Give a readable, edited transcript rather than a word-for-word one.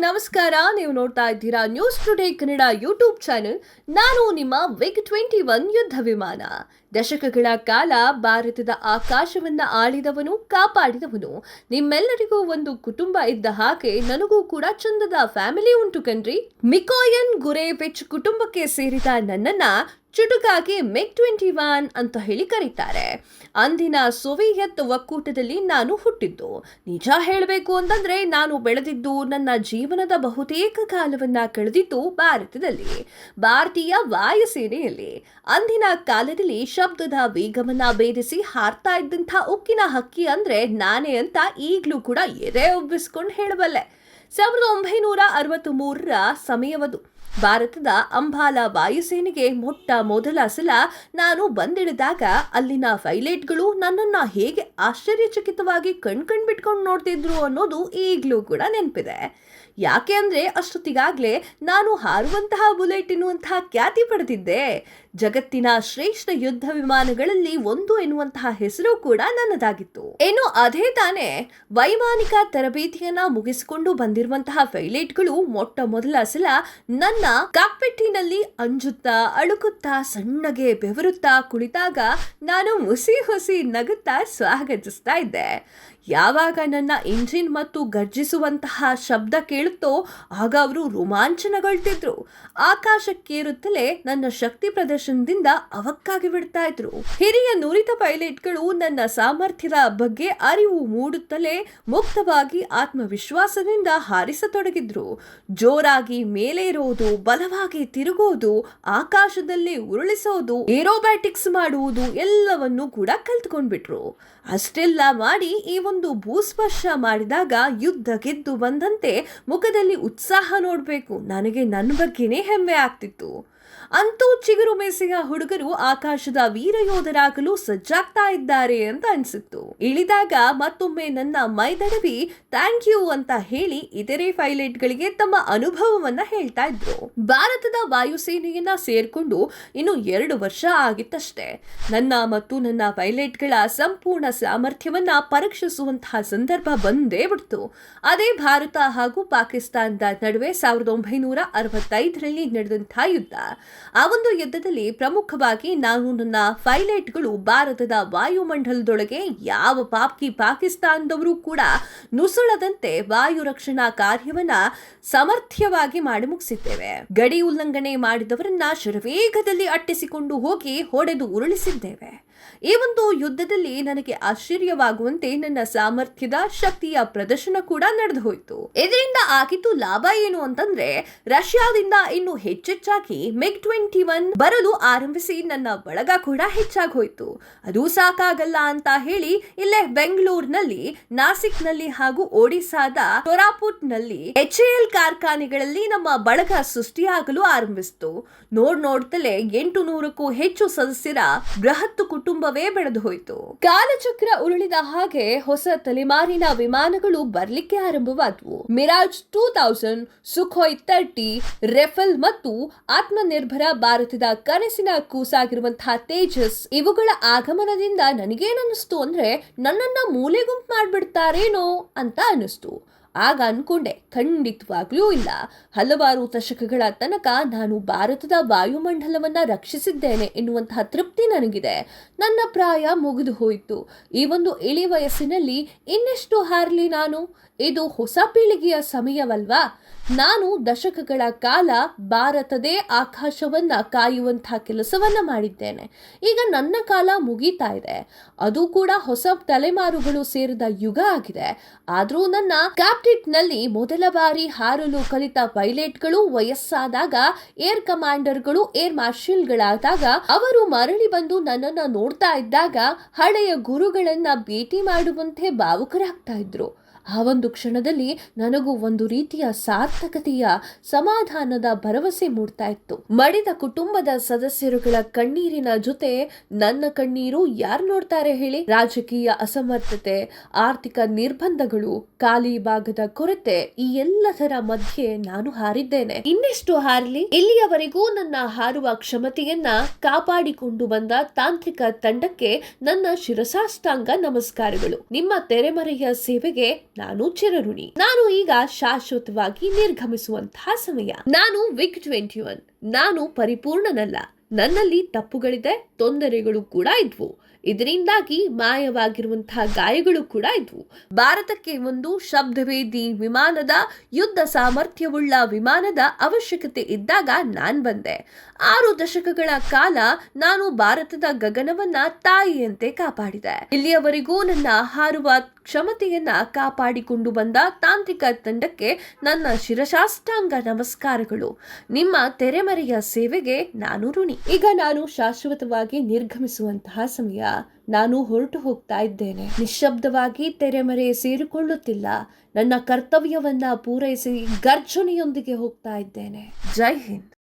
ನಮಸ್ಕಾರ, ನೀವು ನೋಡ್ತಾ ಇದ್ದೀರಾ news today Kannada YouTube channel. ನಾನು ನಿಮ್ಮ MiG-21 ಯುದ್ಧ ವಿಮಾನ. ದಶಕಗಳ ಕಾಲ ಭಾರತದ ಆಕಾಶವನ್ನ ಆಳಿದವನು, ಕಾಪಾಡಿದವನು. ನಿಮ್ಮೆಲ್ಲರಿಗೂ ಒಂದು ಕುಟುಂಬ ಇದ್ದ ಹಾಗೆ ನನಗೂ ಕೂಡ ಚಂದದ ಫ್ಯಾಮಿಲಿ ಉಂಟು ಕಣ್ರಿ. ಮಿಕೋಯನ್ ಗುರೇವಿಚ್ ಕುಟುಂಬಕ್ಕೆ ಸೇರಿದ ನನ್ನನ್ನ ಚುಟುಕಾಗಿ MiG-21 ಅಂತ ಹೇಳಿ ಕರೀತಾರೆ. ಅಂದಿನ ಸೋವಿಯತ್ ಒಕ್ಕೂಟದಲ್ಲಿ ನಾನು ಹುಟ್ಟಿದ್ದು. ನಿಜ ಹೇಳಬೇಕು ಅಂತಂದ್ರೆ ನಾನು ಬೆಳೆದಿದ್ದು, ನನ್ನ ಜೀವನದ ಬಹುತೇಕ ಕಾಲವನ್ನ ಕಳೆದಿದ್ದು ಭಾರತದಲ್ಲಿ, ಭಾರತೀಯ ವಾಯುಸೇನೆಯಲ್ಲಿ. ಅಂದಿನ ಕಾಲದಲ್ಲಿ ಶಬ್ದದ ವೇಗವನ್ನ ಭೇದಿಸಿ ಹಾರ್ತಾ ಇದ್ದಂಥ ಉಕ್ಕಿನ ಹಕ್ಕಿ ಅಂದ್ರೆ ನಾನೇ ಅಂತ ಈಗಲೂ ಕೂಡ ಎದೆ ಉಬ್ಬಿಸ್ಕೊಂಡು ಹೇಳಬಲ್ಲೆ. 1963ರ ಸಮಯವದು. ಭಾರತದ ಅಂಬಾಲಾ ವಾಯುಸೇನೆಗೆ ಮೊಟ್ಟ ಮೊದಲ ಸಲ ನಾನು ಬಂದಿಳಿದಾಗ ಅಲ್ಲಿನ ಪೈಲಟ್ಗಳು ನನ್ನನ್ನ ಹೇಗೆ ಆಶ್ಚರ್ಯಚಕಿತವಾಗಿ ಕಣ್ಬಿಟ್ಕೊಂಡು ನೋಡ್ತಿದ್ರು ಅನ್ನೋದು ಈಗಲೂ ಕೂಡ ನೆನಪಿದೆ. ಯಾಕೆ ಅಂದ್ರೆ ಅಷ್ಟೊತ್ತಿಗಾಗ್ಲೇ ನಾನು ಹಾರುವಂತಹ ಬುಲೆಟ್ ಎನ್ನುವಂತಹ ಖ್ಯಾತಿ ಪಡೆದಿದ್ದೆ. ಜಗತ್ತಿನ ಶ್ರೇಷ್ಠ ಯುದ್ಧ ವಿಮಾನಗಳಲ್ಲಿ ಒಂದು ಎನ್ನುವಂತಹ ಹೆಸರು ಕೂಡ ನನ್ನದಾಗಿತ್ತು. ಏನು ಅದೇ ತಾನೇ, ವೈಮಾನಿಕ ತರಬೇತಿಯನ್ನ ಮುಗಿಸಿಕೊಂಡು ಬಂದಿರುವಂತಹ ಪೈಲಟ್ಗಳು ಮೊಟ್ಟ ಮೊದಲ ಸಲ ನನ್ನ ಕಾಕ್ಪಿಟ್ಟಿನಲ್ಲಿ ಅಂಜುತ್ತಾ ಅಳುಕುತ್ತಾ ಸಣ್ಣಗೆ ಬೆವರುತ್ತಾ ಕುಳಿತಾಗ ನಾನು ಹುಸಿ ಹುಸಿ ನಗುತ್ತಾ ಸ್ವಾಗತಿಸ್ತಾ ಇದ್ದೆ. ಯಾವಾಗ ನನ್ನ ಇಂಜಿನ್ ಮತ್ತು ಗರ್ಜಿಸುವಂತಹ ಶಬ್ದ ಕೇಳುತ್ತೋ ಆಗ ಅವರು ರೋಮಾಂಚನಗೊಳ್ತಿದ್ರು. ಆಕಾಶಕ್ಕೇರುತ್ತಲೇ ನನ್ನ ಶಕ್ತಿ ಪ್ರದರ್ಶನದಿಂದ ಅವಕ್ಕಾಗಿ ಬಿಡ್ತಾ ಇದ್ರು. ಹಿರಿಯ ನುರಿತ ಪೈಲಟ್ಗಳು ನನ್ನ ಸಾಮರ್ಥ್ಯದ ಬಗ್ಗೆ ಅರಿವು ಮೂಡುತ್ತಲೇ ಮುಕ್ತವಾಗಿ ಆತ್ಮವಿಶ್ವಾಸದಿಂದ ಹಾರಿಸತೊಡಗಿದ್ರು. ಜೋರಾಗಿ ಮೇಲೇರೋದು, ಬಲವಾಗಿ ತಿರುಗೋದು, ಆಕಾಶದಲ್ಲಿ ಉರುಳಿಸೋದು, ಏರೋಬ್ಯಾಟಿಕ್ಸ್ ಮಾಡುವುದು ಎಲ್ಲವನ್ನೂ ಕೂಡ ಕಲ್ತ್ಕೊಂಡ್ಬಿಟ್ರು. ಅಷ್ಟೆಲ್ಲ ಮಾಡಿ ಈ ಒಂದು ಭೂಸ್ಪರ್ಶ ಮಾಡಿದಾಗ ಯುದ್ಧ ಗೆದ್ದು ಬಂದಂತೆ ಮುಖದಲ್ಲಿ ಉತ್ಸಾಹ ನೋಡ್ಬೇಕು. ನನಗೆ ನನ್ನ ಬಗ್ಗೆನೇ ಹೆಮ್ಮೆ ಆಗ್ತಿತ್ತು. ಅಂತೂ ಚಿಗುರು ಮೇಸೆಯ ಹುಡುಗರು ಆಕಾಶದ ವೀರಯೋಧರಾಗಲು ಸಜ್ಜಾಗ್ತಾ ಇದ್ದಾರೆ ಅಂತ ಅನ್ಸಿತ್ತು. ಇಳಿದಾಗ ಮತ್ತೊಮ್ಮೆ ನನ್ನ ಮೈದಡವಿ ಥ್ಯಾಂಕ್ ಯು ಅಂತ ಹೇಳಿ ಇತರೆ ಪೈಲಟ್ಗಳಿಗೆ ತಮ್ಮ ಅನುಭವವನ್ನ ಹೇಳ್ತಾ ಇದ್ರು. ಭಾರತದ ವಾಯುಸೇನೆಯನ್ನ ಸೇರ್ಕೊಂಡು ಇನ್ನು 2 ವರ್ಷ ಆಗಿತ್ತಷ್ಟೇ. ನನ್ನ ಮತ್ತು ನನ್ನ ಪೈಲಟ್ಗಳ ಸಂಪೂರ್ಣ ಸಾಮರ್ಥ್ಯವನ್ನ ಪರೀಕ್ಷಿಸುವಂತಹ ಸಂದರ್ಭ ಬಂದೇ ಬಿಡ್ತು. ಅದೇ ಭಾರತ ಹಾಗೂ ಪಾಕಿಸ್ತಾನದ ನಡುವೆ 1965ರಲ್ಲಿ ನಡೆದಂತಹ ಯುದ್ಧ. ಆ ಒಂದು ಯುದ್ಧದಲ್ಲಿ ಪ್ರಮುಖವಾಗಿ ನಾನು ನನ್ನ ಪೈಲಟ್ಗಳು ಭಾರತದ ವಾಯುಮಂಡಲದೊಳಗೆ ಯಾವ ಪಾಕಿಸ್ತಾನದವರು ಕೂಡ ನುಸುಳದಂತೆ ವಾಯು ರಕ್ಷಣಾ ಕಾರ್ಯವನ್ನ ಸಮರ್ಥ್ಯವಾಗಿ ಮಾಡಿ ಮುಗಿಸಿದ್ದೇವೆ. ಗಡಿ ಉಲ್ಲಂಘನೆ ಮಾಡಿದವರನ್ನ ಶರವೇಗದಲ್ಲಿ ಅಟ್ಟಿಸಿಕೊಂಡು ಹೋಗಿ ಹೊಡೆದು ಉರುಳಿಸಿದ್ದೇವೆ. ಈ ಒಂದು ಯುದ್ಧದಲ್ಲಿ ನನಗೆ ಆಶ್ಚರ್ಯವಾಗುವಂತೆ ನನ್ನ ಸಾಮರ್ಥ್ಯದ ಶಕ್ತಿಯ ಪ್ರದರ್ಶನ ಕೂಡ ನಡೆದು ಹೋಯಿತು. ಇದರಿಂದ ಆಗಿದ್ದು ಲಾಭ ಏನು ಅಂತಂದ್ರೆ, ರಷ್ಯಾದಿಂದ ಇನ್ನು ಹೆಚ್ಚೆಚ್ಚಾಗಿ MiG-21 ಬರಲು ಆರಂಭಿಸಿ ನನ್ನ ಬಳಗ ಕೂಡ ಹೆಚ್ಚಾಗಿ ಹೋಯಿತು. ಅದು ಸಾಕಾಗಲ್ಲ ಅಂತ ಹೇಳಿ ಇಲ್ಲೇ ಬೆಂಗಳೂರಿನಲ್ಲಿ, ನಾಸಿಕ್ನಲ್ಲಿ ಹಾಗೂ ಒಡಿಸಾದ ಕೋರಾಪುಟ್ನಲ್ಲಿ HAL ಕಾರ್ಖಾನೆಗಳಲ್ಲಿ ನಮ್ಮ ಬಳಗ ಸೃಷ್ಟಿಯಾಗಲು ಆರಂಭಿಸಿತು. ನೋಡ್ತಲೇ 800ಕ್ಕೂ ಹೆಚ್ಚು ಸದಸ್ಯರ ಬೃಹತ್ ಕುಟುಂಬವೇ ಬೆಳೆದು ಹೋಯಿತು. ಕಾಲಚಕ್ರ ಉರುಳಿದ ಹಾಗೆ ಹೊಸ ತಲೆಮಾರಿನ ವಿಮಾನಗಳು ಬರ್ಲಿಕ್ಕೆ ಆರಂಭವಾದವು. ಮಿರಾಜ್ 2000, ಸುಖೋಯ್ 30, ರೆಫೆಲ್ ಮತ್ತು ಆತ್ಮನಿರ್ಭರ ಭಾರತದ ಕನಸಿನ ಕೂಸಾಗಿರುವಂತಹ ತೇಜಸ್ ಇವುಗಳ ಆಗಮನದಿಂದ ನನಗೇನಿಸ್ತು ಅಂದ್ರೆ ನನ್ನನ್ನ ಮೂಲೆ ಗುಂಪು ಮಾಡ್ಬಿಡ್ತಾರೇನೋ ಅಂತ ಅನಿಸ್ತು. ಆಗ ಅನ್ಕೊಂಡೆ, ಖಂಡಿತವಾಗ್ಲೂ ಇಲ್ಲ. ಹಲವಾರು ದಶಕಗಳ ತನಕ ನಾನು ಭಾರತದ ವಾಯುಮಂಡಲವನ್ನ ರಕ್ಷಿಸಿದ್ದೇನೆ ಎನ್ನುವಂತಹ ತೃಪ್ತಿ ನನಗಿದೆ. ನನ್ನ ಪ್ರಾಯ ಮುಗಿದು ಹೋಯಿತು. ಈ ಒಂದು ಇಳಿ ವಯಸ್ಸಿನಲ್ಲಿ ಇನ್ನೆಷ್ಟು ಹಾರಲಿ ನಾನು? ಇದು ಹೊಸ ಪೀಳಿಗೆಯ ಸಮಯವಲ್ವಾ? ನಾನು ದಶಕಗಳ ಕಾಲ ಭಾರತದೇ ಆಕಾಶವನ್ನ ಕಾಯುವಂತಹ ಕೆಲಸವನ್ನ ಮಾಡಿದ್ದೇನೆ. ಈಗ ನನ್ನ ಕಾಲ ಮುಗೀತಾ ಇದೆ. ಅದು ಕೂಡ ಹೊಸ ತಲೆಮಾರುಗಳು ಸೇರಿದ ಯುಗ ಆಗಿದೆ. ಆದ್ರೂ ನನ್ನ ಕ್ಯಾಪ್ಟಿಟ್ನಲ್ಲಿ ಮೊದಲ ಬಾರಿ ಹಾರಲು ಕಲಿತ ಪೈಲಟ್ಗಳು ವಯಸ್ಸಾದಾಗ, ಏರ್ ಕಮಾಂಡರ್ಗಳು ಏರ್ ಮಾರ್ಷಲ್ಗಳಾದಾಗ, ಅವರು ಮರಳಿ ಬಂದು ನನ್ನನ್ನ ನೋಡ್ತಾ ಇದ್ದಾಗ ಹಳೆಯ ಗುರುಗಳನ್ನ ಭೇಟಿ ಮಾಡುವಂತೆ ಭಾವುಕರಾಗ್ತಾ ಇದ್ರು. ಆ ಒಂದು ಕ್ಷಣದಲ್ಲಿ ನನಗೂ ಒಂದು ರೀತಿಯ ಸಾರ್ಥಕತೆಯ, ಸಮಾಧಾನದ ಭರವಸೆ ಮೂಡ್ತಾ ಇತ್ತು. ಮಡಿದ ಕುಟುಂಬದ ಸದಸ್ಯರುಗಳ ಕಣ್ಣೀರಿನ ಜೊತೆ ನನ್ನ ಕಣ್ಣೀರು ಯಾರು ನೋಡ್ತಾರೆ ಹೇಳಿ? ರಾಜಕೀಯ ಅಸಮರ್ಥತೆ, ಆರ್ಥಿಕ ನಿರ್ಬಂಧಗಳು, ಖಾಲಿ ಭಾಗದ ಕೊರತೆ, ಈ ಎಲ್ಲದರ ಮಧ್ಯೆ ನಾನು ಹಾರಿದ್ದೇನೆ. ಇನ್ನೆಷ್ಟು ಹಾರಲಿ? ಇಲ್ಲಿಯವರೆಗೂ ನನ್ನ ಹಾರುವ ಕ್ಷಮತೆಯನ್ನ ಕಾಪಾಡಿಕೊಂಡು ಬಂದ ತಾಂತ್ರಿಕ ತಂಡಕ್ಕೆ ನನ್ನ ಶಿರಸಾಷ್ಟಾಂಗ ನಮಸ್ಕಾರಗಳು. ನಿಮ್ಮ ತೆರೆಮರೆಯ ಸೇವೆಗೆ ನಾನು ಚಿರಋಣಿ. ನಾನು ಈಗ ಶಾಶ್ವತವಾಗಿ ನಿರ್ಗಮಿಸುವಂತಹ ಸಮಯ. ನಾನು ವಿಗ್ 21. ನಾನು ಪರಿಪೂರ್ಣನಲ್ಲ. ನನ್ನಲ್ಲಿ ತಪ್ಪುಗಳಿದೆ, ತೊಂದರೆಗಳು ಕೂಡ ಇದ್ವು. ಇದರಿಂದಾಗಿ ಮಾಯವಾಗಿರುವಂತಹ ಗಾಯಗಳು ಕೂಡ ಇದ್ವು. ಭಾರತಕ್ಕೆ ಒಂದು ಶಬ್ದವೇದಿ ವಿಮಾನದ, ಯುದ್ಧ ಸಾಮರ್ಥ್ಯವುಳ್ಳ ವಿಮಾನದ ಅವಶ್ಯಕತೆ ಇದ್ದಾಗ ನಾನ್ ಬಂದೆ. 6 ದಶಕಗಳ ಕಾಲ ನಾನು ಭಾರತದ ಗಗನವನ್ನ ತಾಯಿಯಂತೆ ಕಾಪಾಡಿದೆ. ಇಲ್ಲಿಯವರೆಗೂ ನನ್ನ ಹಾರುವ ಕ್ಷಮತೆಯನ್ನ ಕಾಪಾಡಿಕೊಂಡು ಬಂದ ತಾಂತ್ರಿಕ ತಂಡಕ್ಕೆ ನನ್ನ ಶಿರಶಾಷ್ಟಾಂಗ ನಮಸ್ಕಾರಗಳು. ನಿಮ್ಮ ತೆರೆಮರೆಯ ಸೇವೆಗೆ ನಾನು ಋಣಿ. ಈಗ ನಾನು ಶಾಶ್ವತವಾಗಿ ನಿರ್ಗಮಿಸುವಂತಹ ಸಮಯ. ನಾನು ಹೊರಟು ಹೋಗ್ತಾ ಇದ್ದೇನೆ. ನಿಶ್ಶಬ್ದವಾಗಿ ತೆರೆಮರೆ ಸೇರಿಕೊಳ್ಳುತ್ತಿಲ್ಲ. ನನ್ನ ಕರ್ತವ್ಯವನ್ನ ಪೂರೈಸಿ ಗರ್ಜನೆಯೊಂದಿಗೆ ಹೋಗ್ತಾ ಇದ್ದೇನೆ. ಜೈ ಹಿಂದ್.